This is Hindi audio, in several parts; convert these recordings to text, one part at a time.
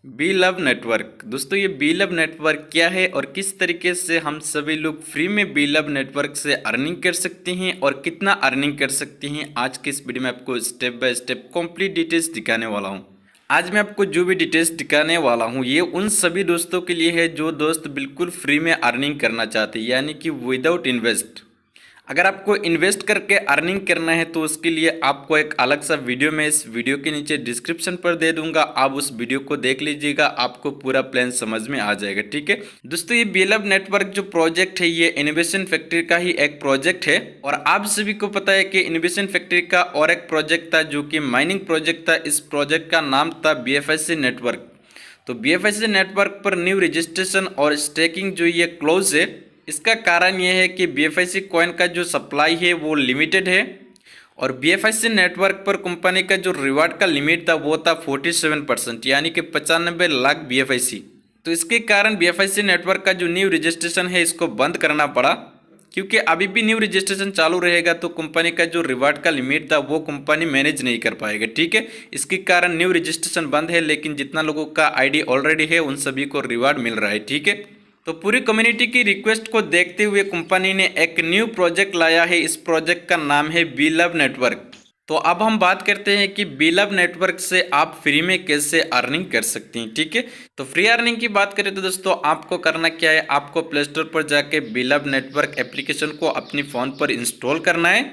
B love network. दोस्तों ये बी लव नेटवर्क क्या है और किस तरीके से हम सभी लोग फ्री में बी लव नेटवर्क से अर्निंग कर सकते हैं और कितना अर्निंग कर सकते हैं, आज के इस वीडियो में आपको step by step complete details दिखाने वाला हूं। आज मैं आपको जो भी डिटेल्स दिखाने वाला हूं ये उन सभी दोस्तों के लिए है जो दोस्त बिल्कुल फ्री में अर्निंग करना चाहते हैं, यानी कि विदाउट इन्वेस्ट। अगर आपको इन्वेस्ट करके अर्निंग करना है तो उसके लिए आपको एक अलग सा वीडियो मैं इस वीडियो के नीचे डिस्क्रिप्शन पर दे दूंगा, आप उस वीडियो को देख लीजिएगा, आपको पूरा प्लान समझ में आ जाएगा। ठीक है दोस्तों, ये बीएलएफ नेटवर्क जो प्रोजेक्ट है ये इनोवेशन फैक्ट्री का ही एक प्रोजेक्ट है और आप सभी को पता है कि इनोवेशन फैक्ट्री का और एक प्रोजेक्ट था जो कि माइनिंग प्रोजेक्ट था। इस प्रोजेक्ट का नाम था बीएफएससी नेटवर्क। तो बीएफएससी नेटवर्क पर न्यू रजिस्ट्रेशन और स्टेकिंग जो ये क्लोज है, इसका कारण यह है कि बीएफआईसी कॉइन का जो सप्लाई है वो लिमिटेड है और बीएफआईसी नेटवर्क पर कंपनी का जो रिवार्ड का लिमिट था वो था 47%, यानी कि 95 लाख बीएफआईसी। तो इसके कारण बीएफआईसी नेटवर्क का जो न्यू रजिस्ट्रेशन है इसको बंद करना पड़ा, क्योंकि अभी भी न्यू रजिस्ट्रेशन चालू रहेगा तो कंपनी का जो रिवार्ड का लिमिट था वो कंपनी मैनेज नहीं कर पाएगा। ठीक है, इसके कारण न्यू रजिस्ट्रेशन बंद है, लेकिन जितना लोगों का आईडी ऑलरेडी है उन सभी को रिवार्ड मिल रहा है। ठीक है, तो पूरी कम्युनिटी की रिक्वेस्ट को देखते हुए कंपनी ने एक न्यू प्रोजेक्ट लाया है। इस प्रोजेक्ट का नाम है बी लव नेटवर्क। तो अब हम बात करते हैं कि बी लव नेटवर्क से आप फ्री में कैसे अर्निंग कर सकते हैं। ठीक है, तो फ्री अर्निंग की बात करें तो दोस्तों आपको करना क्या है, आपको प्ले स्टोर पर जाके बी लव नेटवर्क एप्लीकेशन को अपनी फ़ोन पर इंस्टॉल करना है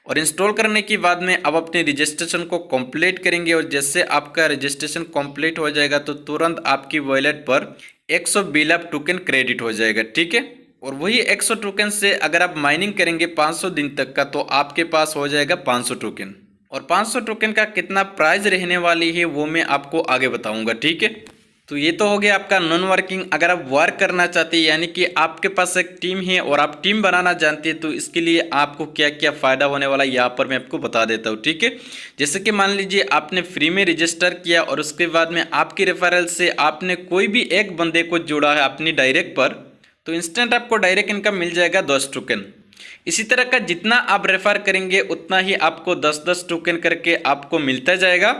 और इंस्टॉल करने के बाद में अब अपने रजिस्ट्रेशन को कंप्लीट करेंगे और जैसे आपका रजिस्ट्रेशन कंप्लीट हो जाएगा तो तुरंत आपकी वॉलेट पर 100 बी लव टोकन क्रेडिट हो जाएगा। ठीक है, और वही 100 टोकन से अगर आप माइनिंग करेंगे 500 दिन तक का तो आपके पास हो जाएगा 500 टोकन। और 500 टोकन का कितना प्राइस रहने वाली है वो मैं आपको आगे बताऊंगा। ठीक है, तो ये तो हो गया आपका नॉन वर्किंग। अगर आप वर्क करना चाहते हैं, यानी कि आपके पास एक टीम है और आप टीम बनाना जानते हैं, तो इसके लिए आपको क्या क्या फ़ायदा होने वाला है यहाँ पर मैं आपको बता देता हूँ। ठीक है, जैसे कि मान लीजिए आपने फ्री में रजिस्टर किया और उसके बाद में आपकी रेफरल से आपने कोई भी एक बंदे को जोड़ा है अपनी डायरेक्ट पर, तो इंस्टेंट आपको डायरेक्ट इनकम मिल जाएगा 10 टोकन। इसी तरह का जितना आप रेफर करेंगे उतना ही आपको 10-10 टोकन करके आपको मिलता जाएगा।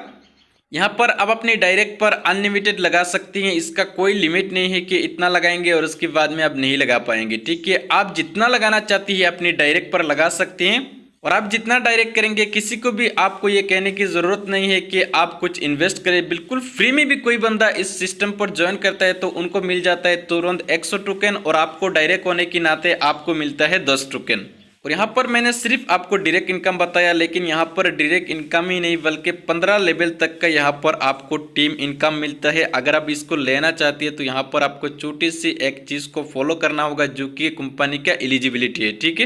यहाँ पर आप अपनी डायरेक्ट पर अनलिमिटेड लगा सकती हैं, इसका कोई लिमिट नहीं है कि इतना लगाएंगे और उसके बाद में आप नहीं लगा पाएंगे। ठीक है, आप जितना लगाना चाहती है अपनी डायरेक्ट पर लगा सकते हैं और आप जितना डायरेक्ट करेंगे किसी को भी आपको ये कहने की ज़रूरत नहीं है कि आप कुछ इन्वेस्ट करें। बिल्कुल फ्री में भी कोई बंदा इस सिस्टम पर ज्वाइन करता है तो उनको मिल जाता है तुरंत 100 टोकन और आपको डायरेक्ट होने के नाते आपको मिलता है 10 टोकन। और यहाँ पर मैंने सिर्फ आपको डायरेक्ट इनकम बताया, लेकिन यहाँ पर डायरेक्ट इनकम ही नहीं बल्कि 15 लेवल तक का यहाँ पर आपको टीम इनकम मिलता है। अगर आप इसको लेना चाहती है तो यहाँ पर आपको छोटी सी एक चीज़ को फॉलो करना होगा जो कि कंपनी का एलिजिबिलिटी है। ठीक है,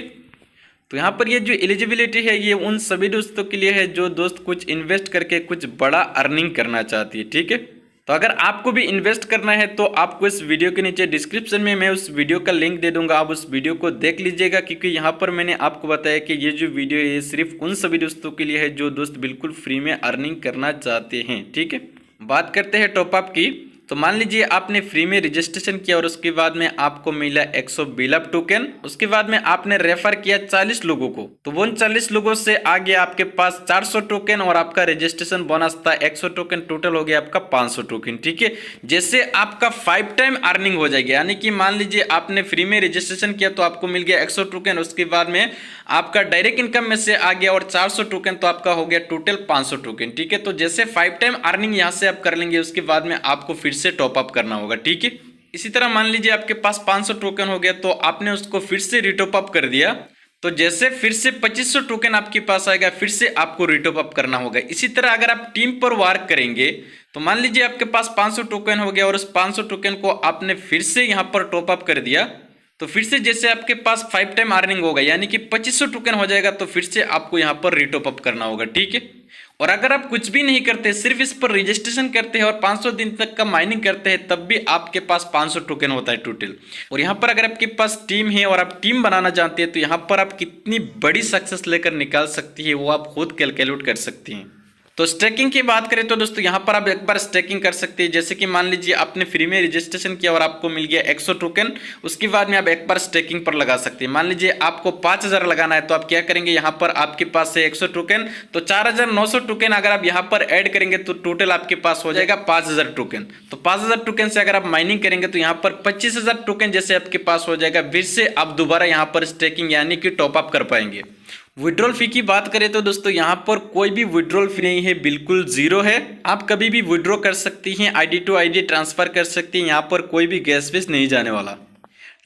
तो यहाँ पर ये जो एलिजिबिलिटी है ये उन सभी दोस्तों के लिए है जो दोस्त कुछ इन्वेस्ट करके कुछ बड़ा अर्निंग करना चाहती है। ठीक है, तो अगर आपको भी इन्वेस्ट करना है तो आपको इस वीडियो के नीचे डिस्क्रिप्शन में मैं उस वीडियो का लिंक दे दूंगा, आप उस वीडियो को देख लीजिएगा, क्योंकि यहाँ पर मैंने आपको बताया कि ये जो वीडियो है ये सिर्फ उन सभी दोस्तों के लिए है जो दोस्त बिल्कुल फ्री में अर्निंग करना चाहते हैं। ठीक है, बात करते हैं टॉपअप की। तो मान लीजिए आपने फ्री में रजिस्ट्रेशन किया और उसके बाद में आपको मिला 100 बी लव टोकन। उसके बाद में आपने रेफर किया 40 लोगों को, तो वो 40 लोगों से आगे आपके पास 400 टोकन और आपका रजिस्ट्रेशन बोनस था 100 टोकन, टोटल हो गया आपका 500 टोकन। ठीक है, जैसे आपका 5 टाइम अर्निंग हो जाएगी, यानी कि मान लीजिए आपने फ्री में रजिस्ट्रेशन किया तो आपको मिल गया 100 टोकन, उसके बाद में आपका डायरेक्ट इनकम में से आ गया और 400 टोकन, तो आपका हो गया टोटल 500 टोकन। ठीक है, तो जैसे 5 टाइम अर्निंग यहाँ से आप कर लेंगे उसके बाद में आपको फिर से टॉप अप करना होगा। ठीक है, इसी तरह मान लीजिए आपके पास 500 टोकन हो गया तो आपने उसको फिर से रिटॉप अप कर दिया, तो जैसे फिर से 2500 टोकन आपके पास आएगा फिर से आपको रिटॉप अप करना होगा। इसी तरह अगर आप टीम पर वर्क करेंगे तो मान लीजिए आपके पास 500 टोकन हो गया और उस 500 टोकन को आपने फिर से यहाँ पर टॉप अप कर दिया, तो फिर से जैसे आपके पास 5 टाइम अर्निंग होगा यानी कि 2500 टोकन हो जाएगा, तो फिर से आपको यहाँ पर रिटॉप अप करना होगा। ठीक है, और अगर आप कुछ भी नहीं करते सिर्फ इस पर रजिस्ट्रेशन करते हैं और 500 दिन तक का माइनिंग करते हैं तब भी आपके पास 500 टोकन होता है टोटल। और यहाँ पर अगर आपके पास टीम है और आप टीम बनाना जानते हैं तो यहाँ पर आप कितनी बड़ी सक्सेस लेकर निकाल सकती है वो आप खुद कैलकुलेट कर सकती हैं। तो स्टेकिंग की बात करें तो दोस्तों यहाँ पर आप एक बार स्टेकिंग कर सकते हैं। जैसे कि मान लीजिए आपने फ्री में रजिस्ट्रेशन किया और आपको मिल गया 100 टोकन, उसके बाद में आप एक बार स्टेकिंग पर लगा सकते हैं। मान लीजिए आपको 5000 लगाना है, तो आप क्या करेंगे, यहाँ पर आपके पास है 100 टोकन, तो 4900 टोकन अगर आप यहाँ पर ऐड करेंगे तो टोटल आपके पास हो जाएगा 5000 टोकन। तो 5000 टोकन से अगर आप माइनिंग करेंगे तो यहाँ पर 25000 टोकन जैसे आपके पास हो जाएगा, फिर से आप दोबारा यहाँ पर स्टेकिंग यानी कि टॉपअप कर पाएंगे। विड्रॉल फी की बात करें तो दोस्तों यहाँ पर कोई भी विड्रॉल फी नहीं है, बिल्कुल जीरो है। आप कभी भी विड्रॉ कर सकती हैं, आईडी टू आईडी ट्रांसफर कर सकती हैं, यहाँ पर कोई भी गैस फीस नहीं जाने वाला।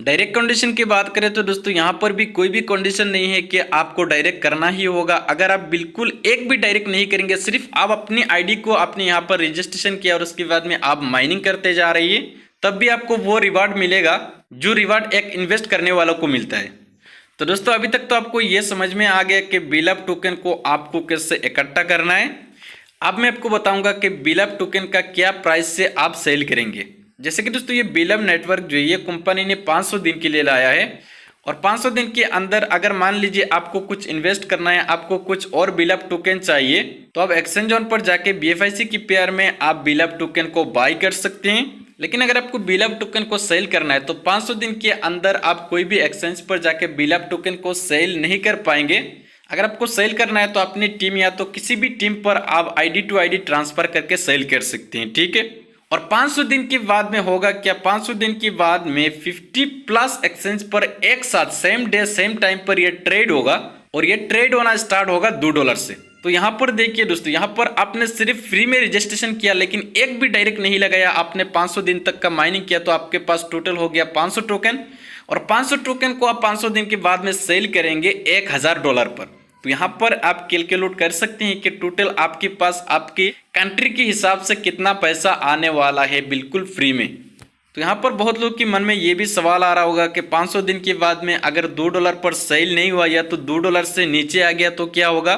डायरेक्ट कंडीशन की बात करें तो दोस्तों यहाँ पर भी कोई भी कंडीशन नहीं है कि आपको डायरेक्ट करना ही होगा। अगर आप बिल्कुल एक भी डायरेक्ट नहीं करेंगे, सिर्फ आप अपनी आईडी को आपने यहाँ पर रजिस्ट्रेशन किया और उसके बाद में आप माइनिंग करते जा रही है, तब भी आपको वो रिवार्ड मिलेगा जो रिवार्ड एक इन्वेस्ट करने वालों को मिलता है। तो दोस्तों अभी तक तो आपको ये समझ में आ गया कि बिलअप टोकन को आपको कैसे इकट्ठा करना है। अब मैं आपको बताऊंगा कि बिलअप टोकन का क्या प्राइस से आप सेल करेंगे। जैसे कि दोस्तों ये बिलअप नेटवर्क जो है ये कंपनी ने 500 दिन के लिए लाया है, और 500 दिन के अंदर अगर मान लीजिए आपको कुछ इन्वेस्ट करना है, आपको कुछ और बिलअप टोकन चाहिए, तो आप एक्सचेंज ऑन पर जाके BFIC की पेयर में आप बिलअप टोकन को बाय कर सकते हैं। लेकिन अगर आपको बिलअप टोकन को सेल करना है तो 500 दिन के अंदर आप कोई भी एक्सचेंज पर जाके बिलअप टोकन को सेल नहीं कर पाएंगे। अगर आपको सेल करना है तो अपनी टीम या तो किसी भी टीम पर आप आईडी टू आईडी ट्रांसफर करके सेल कर सकते हैं, ठीक है। और 500 दिन के बाद में होगा क्या, 500 दिन के बाद में 50+ एक्सचेंज पर एक साथ सेम डे सेम टाइम पर यह ट्रेड होगा, और यह ट्रेड होना स्टार्ट होगा $2 से। तो यहाँ पर देखिए दोस्तों, यहाँ पर आपने सिर्फ फ्री में रजिस्ट्रेशन किया, लेकिन एक भी डायरेक्ट नहीं लगाया, आपने 500 दिन तक का माइनिंग किया, तो आपके पास टोटल हो गया 500 टोकन। और 500 टोकन को आप 500 दिन के बाद में सेल करेंगे $1000 पर। तो यहाँ पर आप कैलकुलेट कर सकते हैं कि टोटल आपके पास आपके कंट्री के हिसाब से कितना पैसा आने वाला है बिल्कुल फ्री में। तो यहाँ पर बहुत लोग के मन में ये भी सवाल आ रहा होगा कि 500 दिन के बाद में अगर $2 पर सेल नहीं हुआ या तो $2 से नीचे आ गया तो क्या होगा।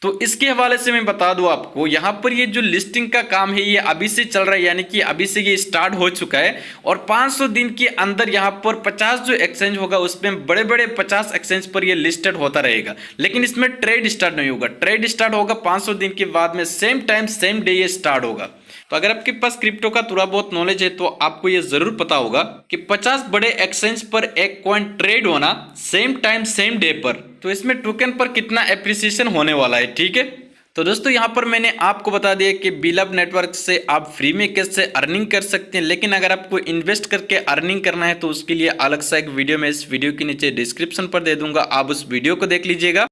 तो इसके हवाले से मैं बता दूं आपको, यहाँ पर ये जो लिस्टिंग का काम है ये अभी से चल रहा है, यानी कि अभी से ये स्टार्ट हो चुका है। और 500 दिन के अंदर यहाँ पर 50 जो एक्सचेंज होगा उसमें बड़े बड़े 50 एक्सचेंज पर ये लिस्टेड होता रहेगा, लेकिन इसमें ट्रेड स्टार्ट नहीं होगा। ट्रेड स्टार्ट होगा 500 दिन के बाद में, सेम टाइम सेम डे ये स्टार्ट होगा। तो अगर आपके पास क्रिप्टो का थोड़ा बहुत नॉलेज है तो आपको ये जरूर पता होगा कि 50 बड़े एक्सचेंज पर एक कॉइन ट्रेड होना सेम टाइम सेम डे पर, तो इसमें टोकन पर कितना एप्रिसिएशन होने वाला है, ठीक है। तो दोस्तों यहाँ पर मैंने आपको बता दिया कि बिलअप नेटवर्क से आप फ्री में कैसे अर्निंग कर सकते हैं, लेकिन अगर आपको इन्वेस्ट करके अर्निंग करना है तो उसके लिए अलग सा एक वीडियो मैं इस वीडियो के नीचे डिस्क्रिप्शन पर दे दूंगा, आप उस वीडियो को देख लीजिएगा।